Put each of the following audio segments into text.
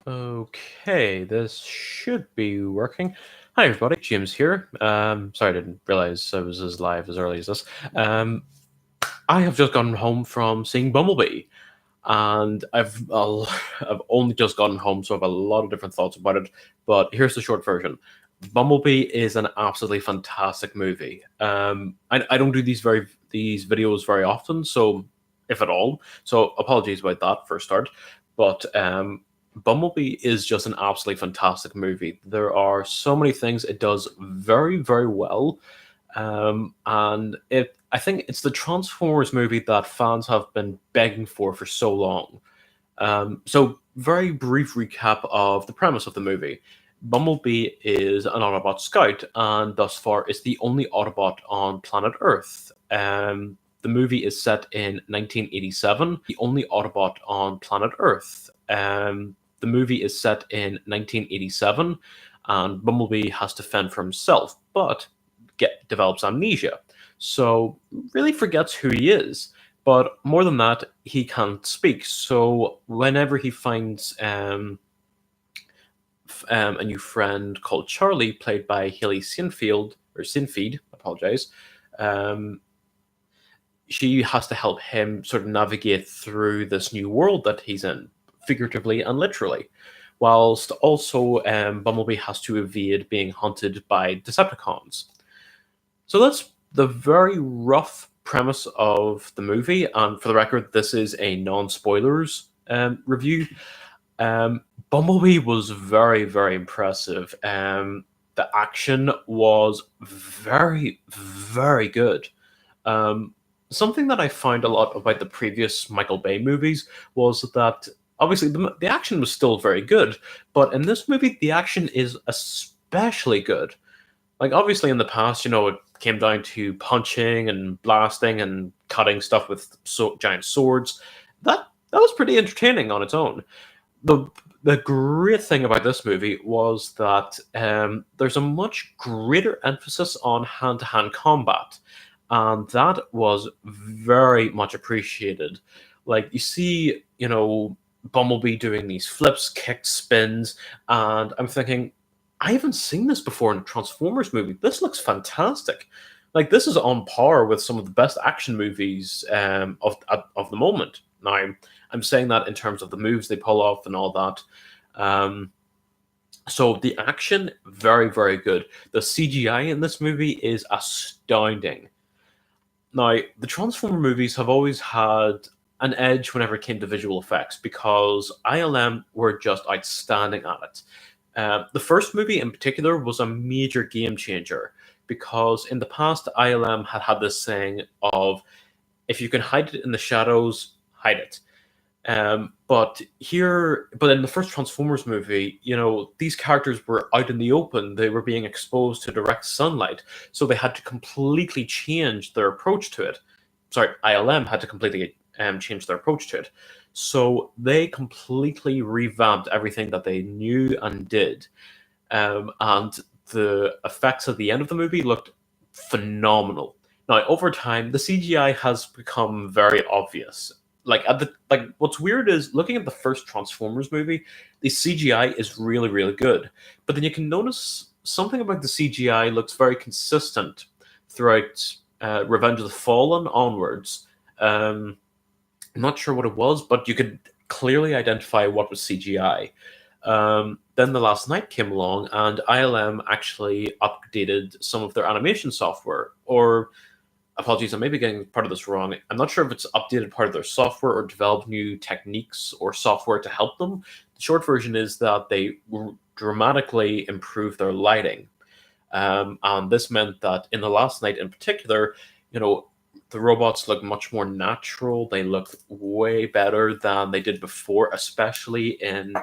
Okay, this should be working. Hi, everybody. James here. Sorry, I didn't realize I was as live as early as this. Um, I have just gotten home from seeing Bumblebee, and I've only just gotten home, so I have a lot of different thoughts about it. But here's the short version. Bumblebee is an absolutely fantastic movie. I don't do these videos very often, so if at all, so apologies about that for a start. But Bumblebee is just an absolutely fantastic movie. There are so many things it does very well, and I think it's the Transformers movie that fans have been begging for so long. So, very brief recap of the premise of the movie. Bumblebee is an Autobot scout, and thus far is the only Autobot on planet Earth. The movie is set in 1987, the only Autobot on planet Earth. The movie is set in 1987, and Bumblebee has to fend for himself, but develops amnesia. So, really forgets who he is. But more than that, he can't speak. So whenever he finds a new friend called Charlie, played by Haley Sinfield, apologize, um, she has to help him sort of navigate through this new world that he's in, figuratively and literally. Whilst also Bumblebee has to evade being hunted by Decepticons. So that's the very rough premise of the movie. And for the record, this is a non-spoilers review. Bumblebee was very impressive. The action was very good. Um, Something that I found a lot about the previous Michael Bay movies was that obviously the action was still very good, but in this movie the action is especially good. Like obviously in the past, it came down to punching and blasting and cutting stuff with giant swords. That was pretty entertaining on its own. The great thing about this movie was that there's a much greater emphasis on hand to hand combat, and that was very much appreciated. Like you see, Bumblebee doing these flips, kicks, spins, and I'm thinking, I haven't seen this before in a Transformers movie. This looks fantastic. Like this is on par with some of the best action movies of the moment. Now, I'm saying that in terms of the moves they pull off and all that. Um, so the action, very good. The CGI in this movie is astounding. Now, the Transformer movies have always had an edge whenever it came to visual effects because ILM were just outstanding at it. The first movie in particular was a major game changer because in the past, ILM had this saying of if you can hide it in the shadows, hide it. But in the first Transformers movie, these characters were out in the open. They were being exposed to direct sunlight, so they had to completely change their approach to it. Sorry, ILM had to completely change their approach to it. So they completely revamped everything that they knew and did, and the effects at the end of the movie looked phenomenal. Now, over time, the CGI has become very obvious. What's weird is looking at the first Transformers movie, the CGI is really good, but then you can notice something about the CGI looks very consistent throughout Revenge of the Fallen onwards. I'm not sure what it was, but you could clearly identify what was CGI. Then The Last Night came along, and ILM actually updated some of their animation software. Or, apologies, I may be getting part of this wrong. I'm not sure if it's updated part of their software or developed new techniques or software to help them. The short version is that they dramatically improved their lighting. And this meant that in The Last Night in particular, the robots look much more natural. They look way better than they did before, especially in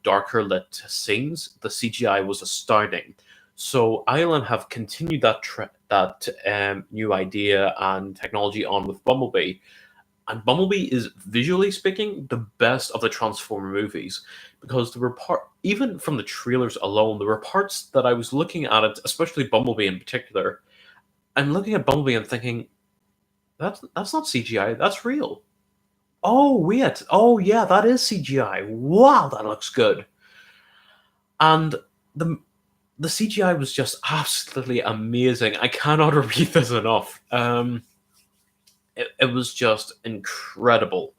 darker lit scenes. The CGI was astounding. So ILM have continued that new idea and technology on with Bumblebee, and Bumblebee is visually speaking the best of the Transformer movies because even from the trailers alone, there were parts that I was looking at it, especially Bumblebee in particular. I'm looking at Bumblebee and thinking, that's not CGI. That's real. Oh wait, oh yeah, that is CGI. Wow, that looks good. And the the CGI was just absolutely amazing. I cannot repeat this enough. It was just incredible.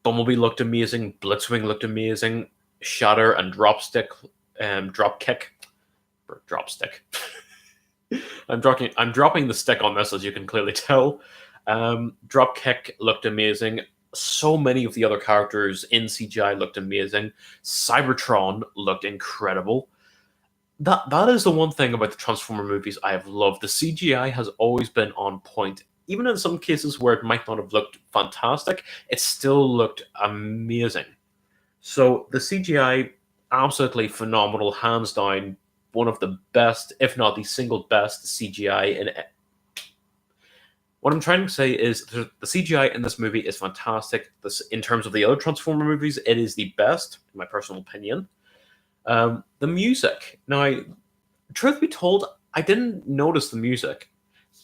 Bumblebee looked amazing. Blitzwing looked amazing. Shatter and Dropkick, or Dropstick. I'm dropping the stick on this, as you can clearly tell. Dropkick looked amazing. So many of the other characters in CGI looked amazing. Cybertron looked incredible. That is the one thing about the Transformer movies I have loved. The CGI has always been on point. Even in some cases where it might not have looked fantastic, it still looked amazing. So the CGI, absolutely phenomenal, hands down, one of the best, if not the single best CGI in it. What I'm trying to say is the CGI in this movie is fantastic. This, in terms of the other Transformer movies, it is the best, in my personal opinion. The music. Now, truth be told, I didn't notice the music.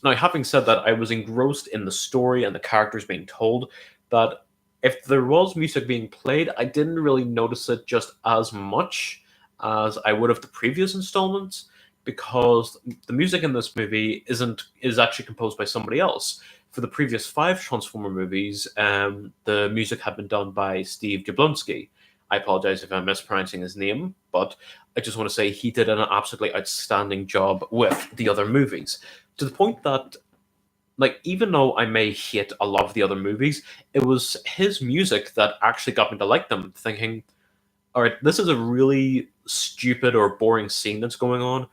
Now, having said that, I was engrossed in the story and the characters being told, that if there was music being played, I didn't really notice it just as much as I would have the previous installments, because the music in this movie is actually composed by somebody else. For the previous five Transformer movies, the music had been done by Steve Jablonsky. I apologize if I'm mispronouncing his name, but I just want to say he did an absolutely outstanding job with the other movies, to the point that, like, even though I may hate a lot of the other movies, it was his music that actually got me to like them, thinking, all right, this is a really stupid or boring scene that's going on,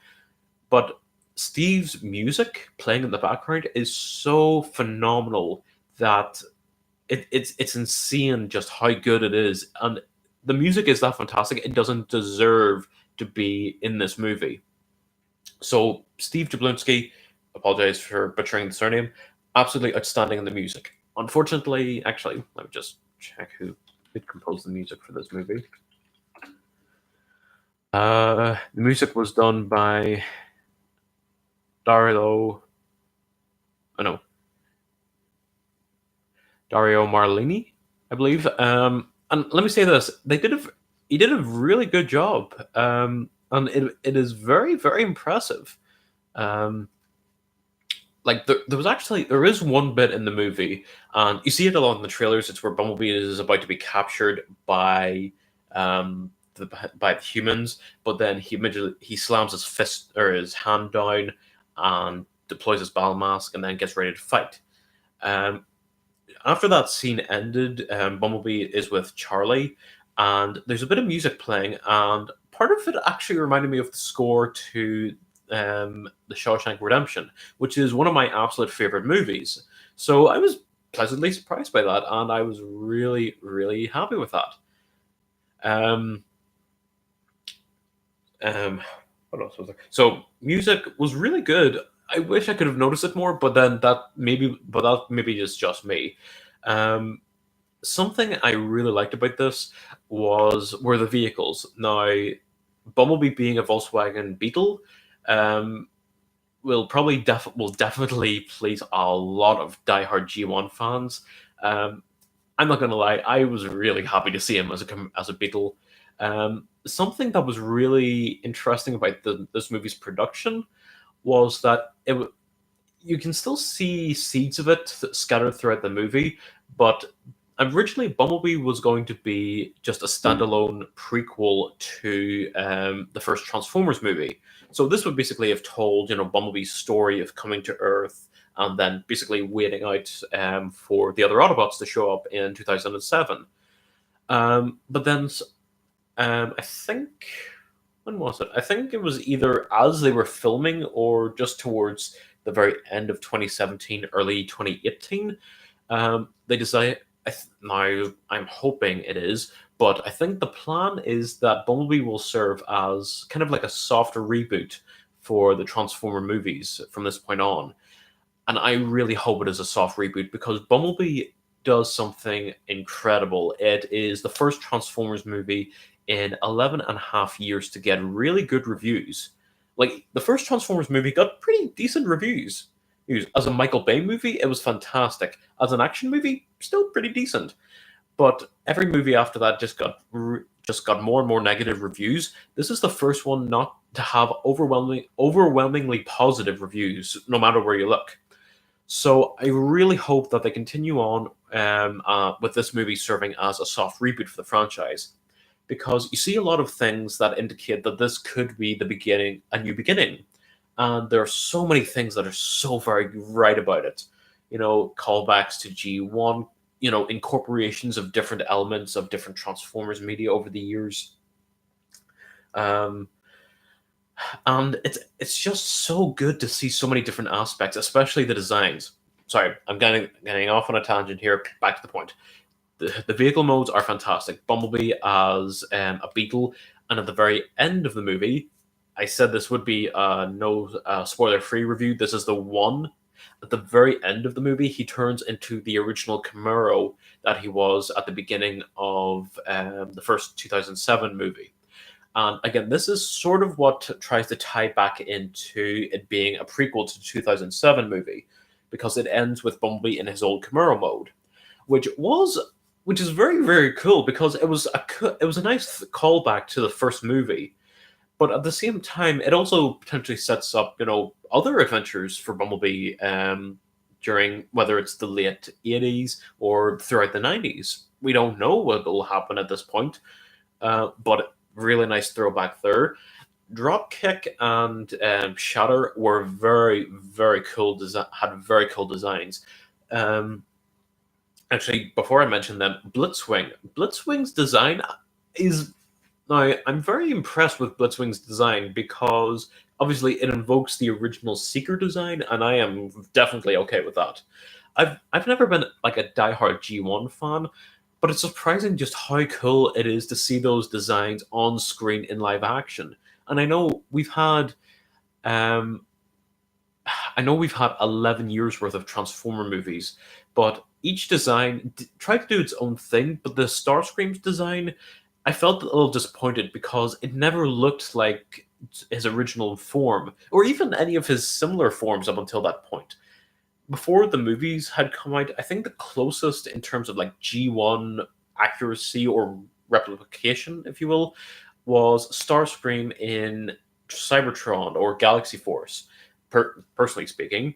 but Steve's music playing in the background is so phenomenal that it's insane just how good it is. And the music is that fantastic, it doesn't deserve to be in this movie. So Steve Jablonsky, apologize for butchering the surname, absolutely outstanding in the music. Unfortunately, actually, let me just check who did compose the music for this movie. The music was done by Dario. Oh no, Dario Marlini, I believe. And let me say this: he did a really good job, and it is very very impressive. Um, like there is one bit in the movie, and you see it a lot in the trailers. It's where Bumblebee is about to be captured by by the humans, but then he slams his fist or his hand down and deploys his battle mask, and then gets ready to fight. Um, After that scene ended, Bumblebee is with Charlie, and there's a bit of music playing, and part of it actually reminded me of the score to The Shawshank Redemption, which is one of my absolute favorite movies. So I was pleasantly surprised by that, and I was really, really happy with that. Um, um, what else was there? So music was really good. I wish I could have noticed it more, but then that maybe is just me. Um, Something I really liked about this were the vehicles. Now, Bumblebee being a Volkswagen Beetle, um, will definitely please a lot of diehard G1 fans. Um, I'm not gonna lie, I was really happy to see him as a Beetle. Something that was really interesting about this movie's production was that you can still see seeds of it scattered throughout the movie, but originally Bumblebee was going to be just a standalone prequel to the first Transformers movie. So this would basically have told, Bumblebee's story of coming to Earth and then basically waiting out for the other Autobots to show up in 2007. But then I think, when was it? I think it was either as they were filming or just towards the very end of 2017, early 2018. They decided. Now I'm hoping it is, but I think the plan is that Bumblebee will serve as kind of like a soft reboot for the Transformer movies from this point on. And I really hope it is a soft reboot, because Bumblebee does something incredible. It is the first Transformers movie in 11 and a half years to get really good reviews. Like, the first Transformers movie got pretty decent reviews. As a Michael Bay movie, it was fantastic. As an action movie, still pretty decent. But every movie after that just got more and more negative reviews. This is the first one not to have overwhelmingly positive reviews, no matter where you look. So I really hope that they continue on with this movie serving as a soft reboot for the franchise, because you see a lot of things that indicate that this could be a new beginning, and there are so many things that are so very right about it. Callbacks to G1, incorporations of different elements of different Transformers media over the years. Um, and it's just so good to see so many different aspects, especially the designs. Sorry, I'm getting off on a tangent here. Back to the point. The vehicle modes are fantastic. Bumblebee as a beetle, and at the very end of the movie, I said this would be no spoiler free review. This is the one. At the very end of the movie, he turns into the original Camaro that he was at the beginning of the first 2007 movie. And again, this is sort of what tries to tie back into it being a prequel to the 2007 movie, because it ends with Bumblebee in his old Camaro mode, which was which is very very cool, because it was a nice callback to the first movie, but at the same time, it also potentially sets up other adventures for Bumblebee during whether it's the late 80s or throughout the 90s. We don't know what will happen at this point, but really nice throwback there. Dropkick and Shatter were very very cool. Had very cool designs. Um, Actually, before I mention them, Blitzwing's design is now, I'm very impressed with Blitzwing's design, because obviously it invokes the original Seeker design, and I am definitely okay with that. I've never been like a diehard G1 fan, but it's surprising just how cool it is to see those designs on screen in live action. And um, I know we've had 11 years worth of Transformer movies, but each design tried to do its own thing. But the Starscream's design, I felt a little disappointed, because it never looked like his original form, or even any of his similar forms up until that point. Before the movies had come out, I think the closest in terms of like G1 accuracy or replication, if you will, was Starscream in Cybertron or Galaxy Force, personally speaking.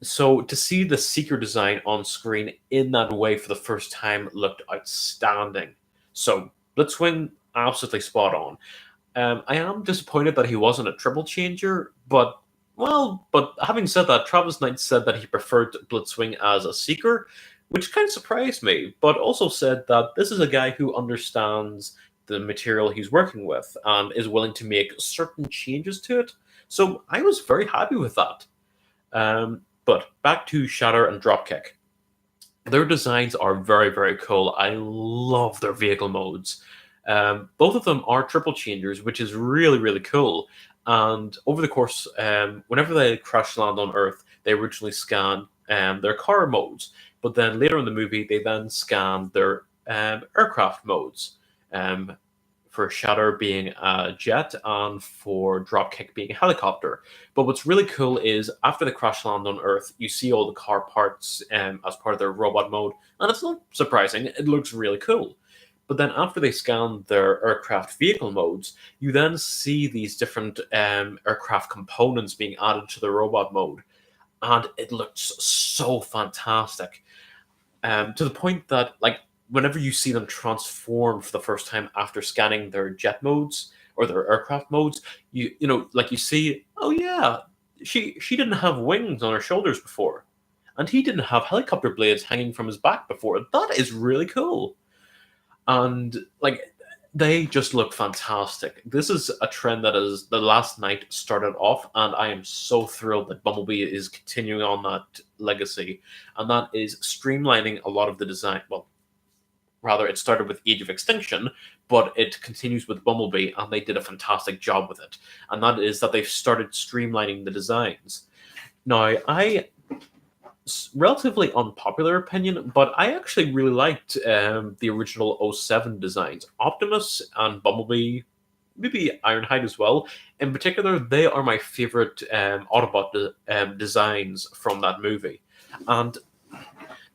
So to see the Seeker design on screen in that way for the first time looked outstanding. So Blitzwing, absolutely spot on. I am disappointed that he wasn't a triple changer, but having said that, Travis Knight said that he preferred Blitzwing as a Seeker, which kind of surprised me, but also said that this is a guy who understands the material he's working with and is willing to make certain changes to it. So I was very happy with that. But back to Shatter and Dropkick. Their designs are very, very cool. I love their vehicle modes. Both of them are triple changers, which is really, really cool. And over the course, whenever they crash land on Earth, they originally scan their car modes. But then later in the movie, they then scan their aircraft modes. For Shatter being a jet and for Dropkick being a helicopter. But what's really cool is after the crash land on Earth, you see all the car parts as part of their robot mode, and it's not surprising, it looks really cool. But then after they scan their aircraft vehicle modes, you then see these different aircraft components being added to the robot mode, and it looks so fantastic. To the point that, like, whenever you see them transform for the first time after scanning their jet modes or their aircraft modes, like you see, oh yeah, she didn't have wings on her shoulders before, and he didn't have helicopter blades hanging from his back before. That is really cool, and like they just look fantastic. This is a trend that is the last night started off, and I am so thrilled that Bumblebee is continuing on that legacy, and that is streamlining a lot of the design. Well, rather, it started with Age of Extinction, but it continues with Bumblebee, and they did a fantastic job with it. And that is that they've started streamlining the designs. Now, relatively unpopular opinion, but I actually really liked the original '07 designs. Optimus and Bumblebee, maybe Ironhide as well. In particular, they are my favorite Autobot designs from that movie. And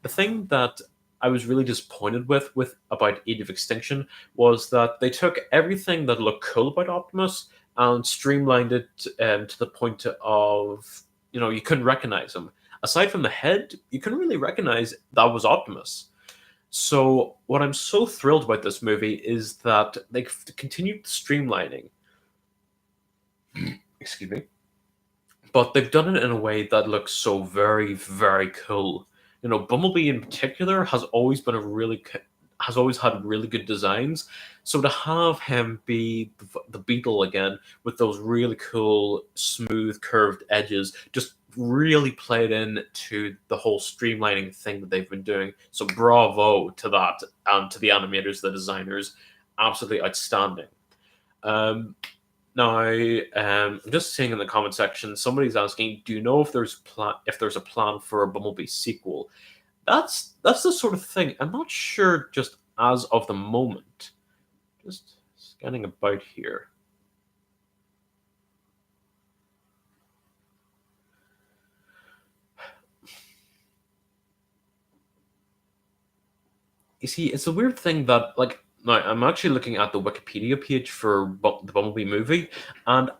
the thing that I was really disappointed with about Age of Extinction was that they took everything that looked cool about Optimus and streamlined it to the point of you couldn't recognize him. Aside from the head, you couldn't really recognize that was Optimus. So what I'm so thrilled about this movie is that they continued streamlining. Excuse me, but they've done it in a way that looks so very, very cool. Bumblebee in particular has always had really good designs. So to have him be the Beetle again with those really cool, smooth, curved edges, just really played in to the whole streamlining thing that they've been doing. So bravo to that and to the animators, the designers, absolutely outstanding. Um, now, I'm just seeing in the comment section, somebody's asking, "Do you know if there's a plan for a Bumblebee sequel?" That's the sort of thing. I'm not sure just as of the moment. Just scanning about here. You see, it's a weird thing that now I'm actually looking at the Wikipedia page for the Bumblebee movie, and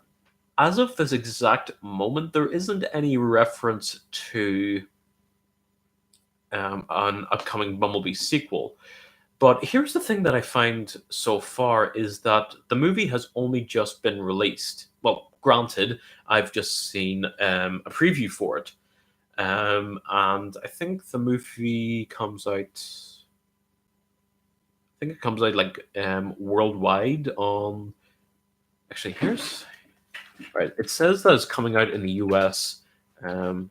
as of this exact moment, there isn't any reference to an upcoming Bumblebee sequel. But here's the thing that I find so far is that the movie has only just been released. Well, granted, I've just seen a preview for it. And I think the movie comes out. I think it comes out worldwide on. Actually, here's right. It says that it's coming out in the US. Um,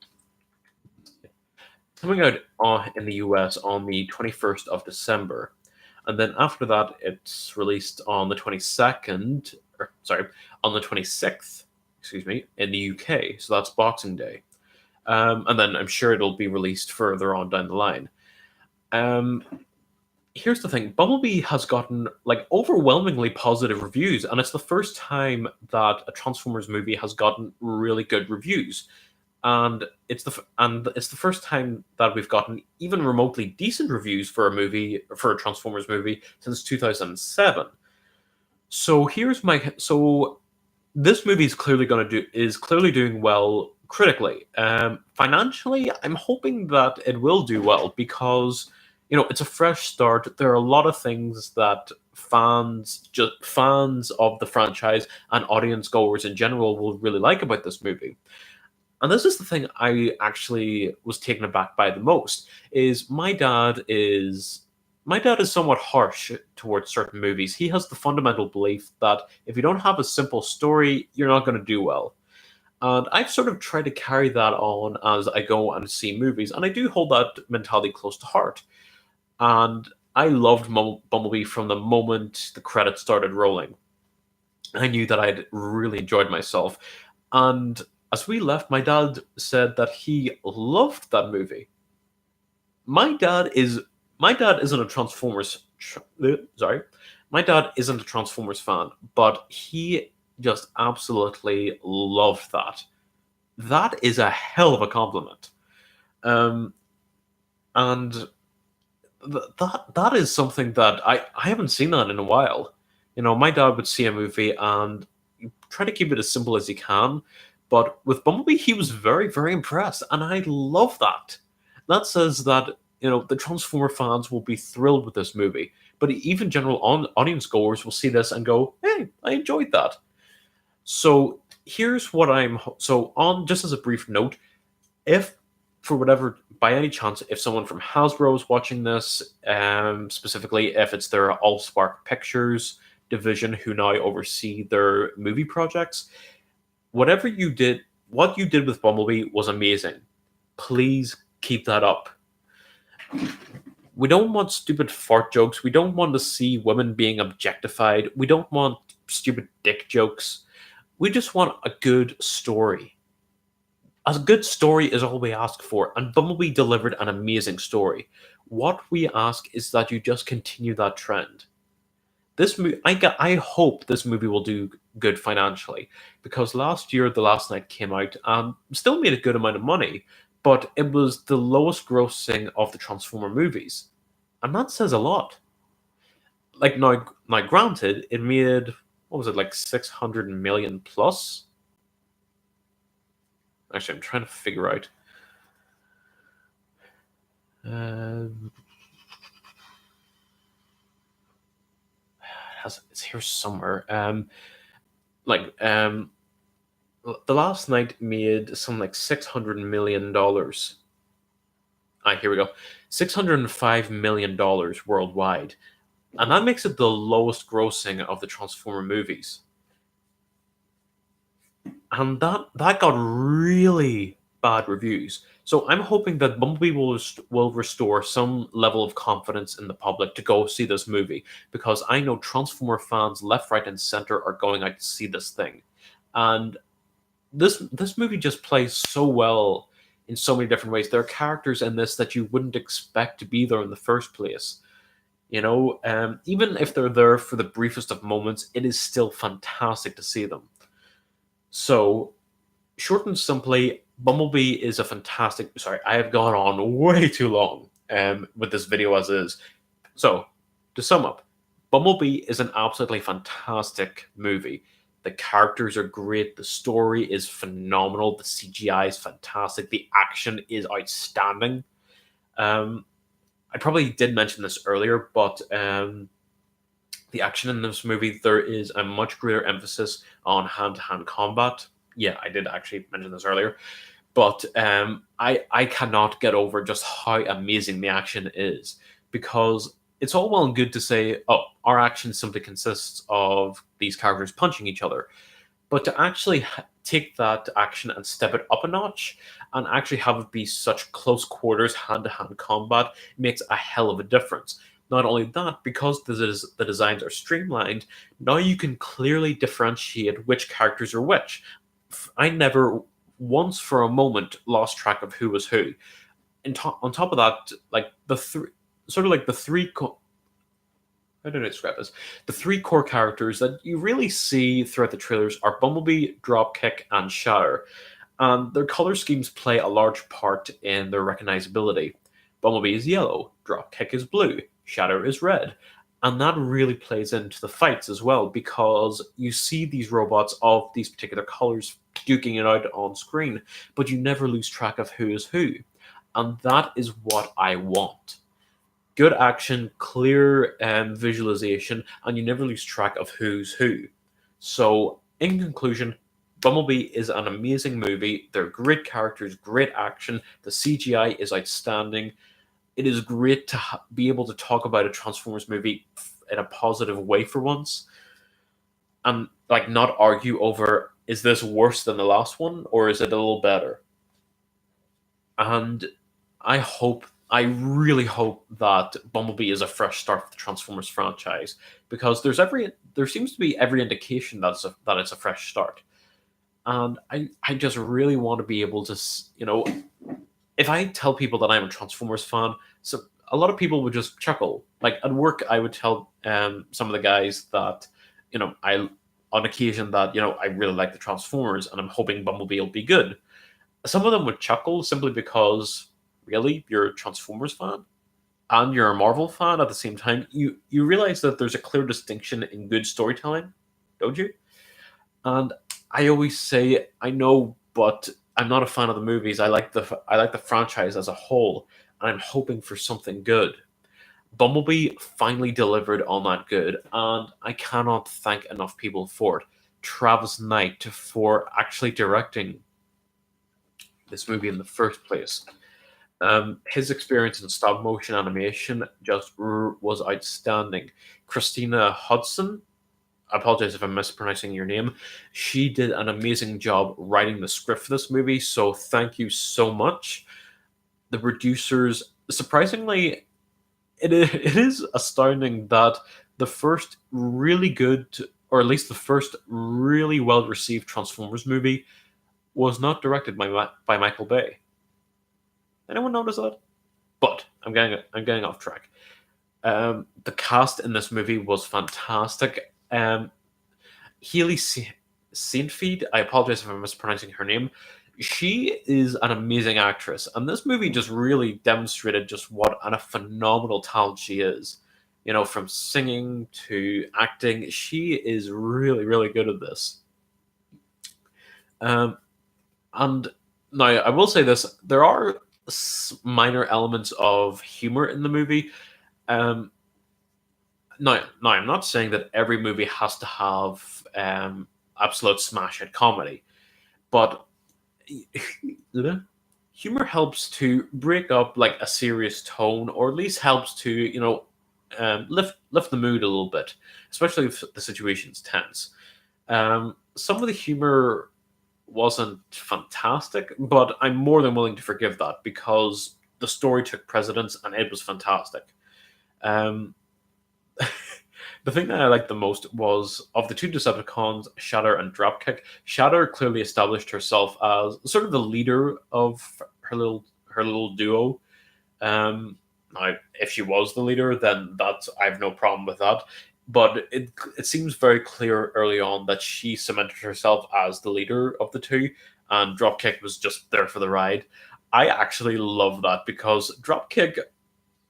Coming out in the US on the 21st of December. And then after that, it's released on the 22nd, or sorry, on the 26th, excuse me, in the UK. So that's Boxing Day. And then I'm sure it'll be released further on down the line. Um, Here's the thing: Bumblebee has gotten overwhelmingly positive reviews, and it's the first time that a Transformers movie has gotten really good reviews. And it's the first time that we've gotten even remotely decent reviews for a Transformers movie since 2007. So this movie is clearly doing well critically. Financially, I'm hoping that it will do well because it's a fresh start. There are a lot of things that fans of the franchise and audience goers in general will really like about this movie. And this is the thing I actually was taken aback by the most is my dad is somewhat harsh towards certain movies. He has the fundamental belief that if you don't have a simple story, you're not going to do well. And I've sort of tried to carry that on as I go and see movies, and I do hold that mentality close to heart. And I loved Bumblebee from the moment the credits started rolling. I knew that I'd really enjoyed myself. And as we left, my dad said that he loved that movie. My dad is my dad isn't a sorry. My dad isn't a Transformers fan, but he just absolutely loved that. That is a hell of a compliment. Um, and that is something that I haven't seen that in a while. My dad would see a movie and try to keep it as simple as he can, but with Bumblebee, he was very, very impressed, and I love that. That says that the Transformer fans will be thrilled with this movie, but even general audience goers will see this and go, "Hey, I enjoyed that." So here's what I'm so on. Just as a brief note, if for whatever by any chance if someone from Hasbro is watching this, specifically if it's their Allspark Pictures division who now oversee their movie projects, what you did with Bumblebee was amazing. Please keep that up. We don't want stupid fart jokes. We don't want to see women being objectified. We don't want stupid dick jokes. We just want a good story. A good story is all we ask for, and Bumblebee delivered an amazing story. What we ask is that you just continue that trend. I hope this movie will do good financially because last year The Last Night came out and still made a good amount of money, but it was the lowest grossing of the Transformer movies. and that says a lot. Like now, granted, it made what was it like 600 million plus? Actually, I'm trying to figure out. Um, it's here somewhere. Like the last night made some like $600 million. Ah, here we go, $605 million worldwide, and that makes it the lowest grossing of the Transformer movies. And that got really bad reviews. So I'm hoping that Bumblebee will restore some level of confidence in the public to go see this movie, because I know Transformer fans left, right, and center are going out to see this thing, and this movie just plays so well in so many different ways. There are characters in this that you wouldn't expect to be there in the first place. Even if they're there for the briefest of moments, it is still fantastic to see them. So, short and simply, Bumblebee is a fantastic. Sorry, I have gone on way too long with this video as is. So, to sum up, Bumblebee is an absolutely fantastic movie. The characters are great, the story is phenomenal, the CGI is fantastic, the action is outstanding. Um, I probably did mention this earlier, but the action in this movie, there is a much greater emphasis on hand to hand combat. Yeah, I did actually mention this earlier. But I cannot get over just how amazing the action is, because it's all well and good to say, oh, our action simply consists of these characters punching each other. But to actually take that action and step it up a notch and actually have it be such close quarters, hand to hand combat makes a hell of a difference. Not only that, because the designs are streamlined, now you can clearly differentiate which characters are which. I never once for a moment lost track of who was who. On top of that, like the three, sort of like the three. How do I describe this? The three core characters that you really see throughout the trailers are Bumblebee, Dropkick, and Shatter, and their color schemes play a large part in their recognizability. Bumblebee is yellow, Dropkick is blue, Shatter is red, and that really plays into the fights as well, because you see these robots of these particular colors duking it out on screen, but you never lose track of who is who, and that is what I want. Good action, clear visualization, and you never lose track of who's who. So, in conclusion, Bumblebee is an amazing movie. They're great characters, great action. The CGI is outstanding. It is great to be able to talk about a Transformers movie in a positive way for once, and like not argue over, is this worse than the last one or is it a little better? And I really hope that Bumblebee is a fresh start for the Transformers franchise, because there seems to be every indication that it's a fresh start, and I just really want to be able to if I tell people that I'm a Transformers fan, so a lot of people would just chuckle. Like at work, I would tell some of the guys that I on occasion that I really like the Transformers and I'm hoping Bumblebee will be good. Some of them would chuckle simply because, really, you're a Transformers fan and you're a Marvel fan at the same time. You realize that there's a clear distinction in good storytelling, don't you? And I always say, I know, but I'm not a fan of the movies. I like the franchise as a whole, and I'm hoping for something good. Bumblebee finally delivered on that good, and I cannot thank enough people for it. Travis Knight for actually directing this movie in the first place. His experience in stop motion animation just was outstanding. Christina Hudson, I apologize if I'm mispronouncing your name. She did an amazing job writing the script for this movie, so thank you so much. The producers, surprisingly, it is astounding that the first really good, or at least the first really well received Transformers movie was not directed by Michael Bay. Anyone notice that? But I'm getting off track. The cast in this movie was fantastic. Haley Seinfeld, I apologize if I'm mispronouncing her name. She is an amazing actress, and this movie just really demonstrated just what a phenomenal talent she is. You know, from singing to acting, she is really, really good at this. Um, and now I will say this: there are minor elements of humor in the movie. Um, now, I'm not saying that every movie has to have absolute smash hit comedy, but humor helps to break up like a serious tone, or at least helps to lift the mood a little bit, especially if the situation's tense. Some of the humor wasn't fantastic, but I'm more than willing to forgive that because the story took precedence and it was fantastic. Um, the thing that I liked the most was of the two Decepticons, Shatter and Dropkick. Shatter clearly established herself as sort of the leader of her little duo. Now, if she was the leader, then that's I have no problem with that. But it seems very clear early on that she cemented herself as the leader of the two, and Dropkick was just there for the ride. I actually love that because Dropkick,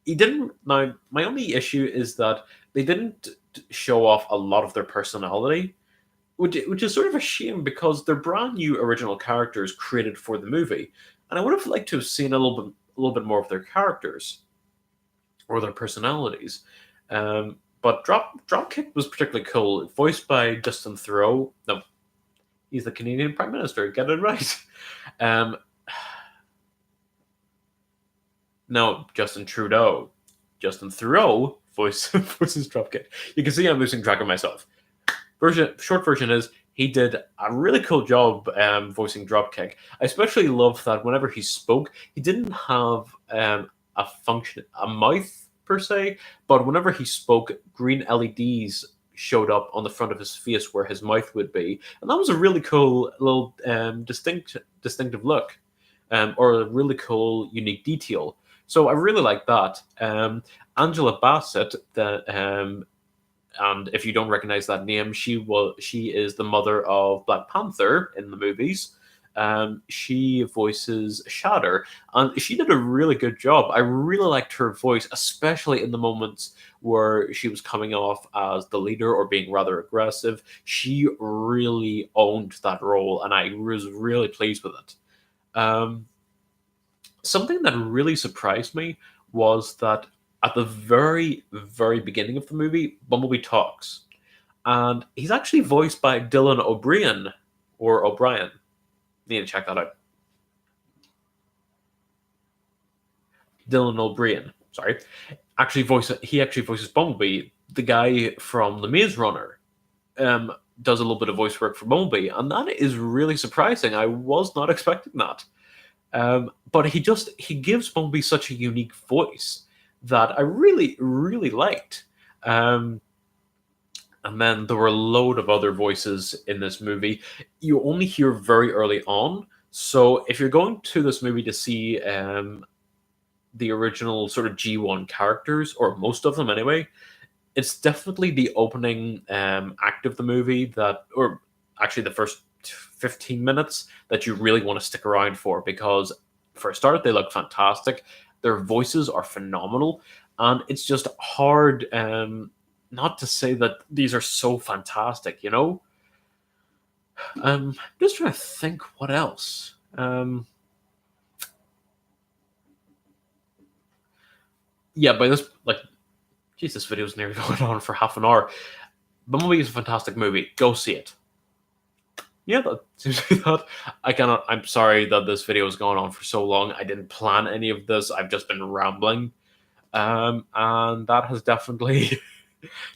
he didn't. Now, my only issue is that they didn't show off a lot of their personality, which is sort of a shame because they're brand new original characters created for the movie, and I would have liked to have seen a little bit more of their characters or their personalities. But Dropkick was particularly cool, voiced by Justin Theroux. No, he's the Canadian Prime Minister. Get it right. Um, no, Justin Trudeau. Justin Theroux voices Dropkick. You can see I'm losing track of myself. Short version is he did a really cool job voicing Dropkick. I especially love that whenever he spoke, he didn't have a mouth per se, but whenever he spoke, green LEDs showed up on the front of his face where his mouth would be, and that was a really cool little distinctive look, or a really cool unique detail. So I really like that. Angela Bassett, and if you don't recognize that name, she is the mother of Black Panther in the movies. She voices Shatter, and she did a really good job. I really liked her voice, especially in the moments where she was coming off as the leader or being rather aggressive. She really owned that role, and I was really pleased with it. Um, Something that really surprised me was that at the very, very beginning of the movie, Bumblebee talks, and he's actually voiced by Dylan O'Brien or O'Brien. Need to check that out. Dylan O'Brien, sorry, he actually voices Bumblebee, the guy from The Maze Runner. Does a little bit of voice work for Bumblebee, and that is really surprising. I was not expecting that. But he gives Bumblebee such a unique voice that I really, really liked. Um, and then there were a load of other voices in this movie. You only hear very early on. So if you're going to this movie to see the original sort of G1 characters, or most of them anyway, it's definitely the opening act of the movie or actually the first 15 minutes that you really want to stick around for because, for a start, they look fantastic. Their voices are phenomenal, and it's just hard not to say that these are so fantastic, you know? Just trying to think what else. Yeah, by this, like, geez, this video's nearly going on for half an hour. Bumblebee is a fantastic movie. Go see it. Yeah, that seems to be that. I'm sorry that this video has gone on for so long. I didn't plan any of this. I've just been rambling. And that has definitely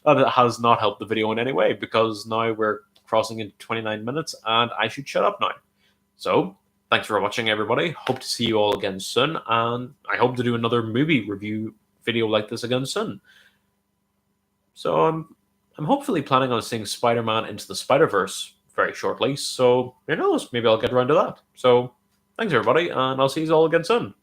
that has not helped the video in any way because now we're crossing into 29 minutes and I should shut up now. So, thanks for watching, everybody. Hope to see you all again soon, and I hope to do another movie review video like this again soon. So, I'm hopefully planning on seeing Spider-Man Into the Spider-Verse very shortly, so who knows, maybe I'll get around to that. So, thanks, everybody, and I'll see you all again soon.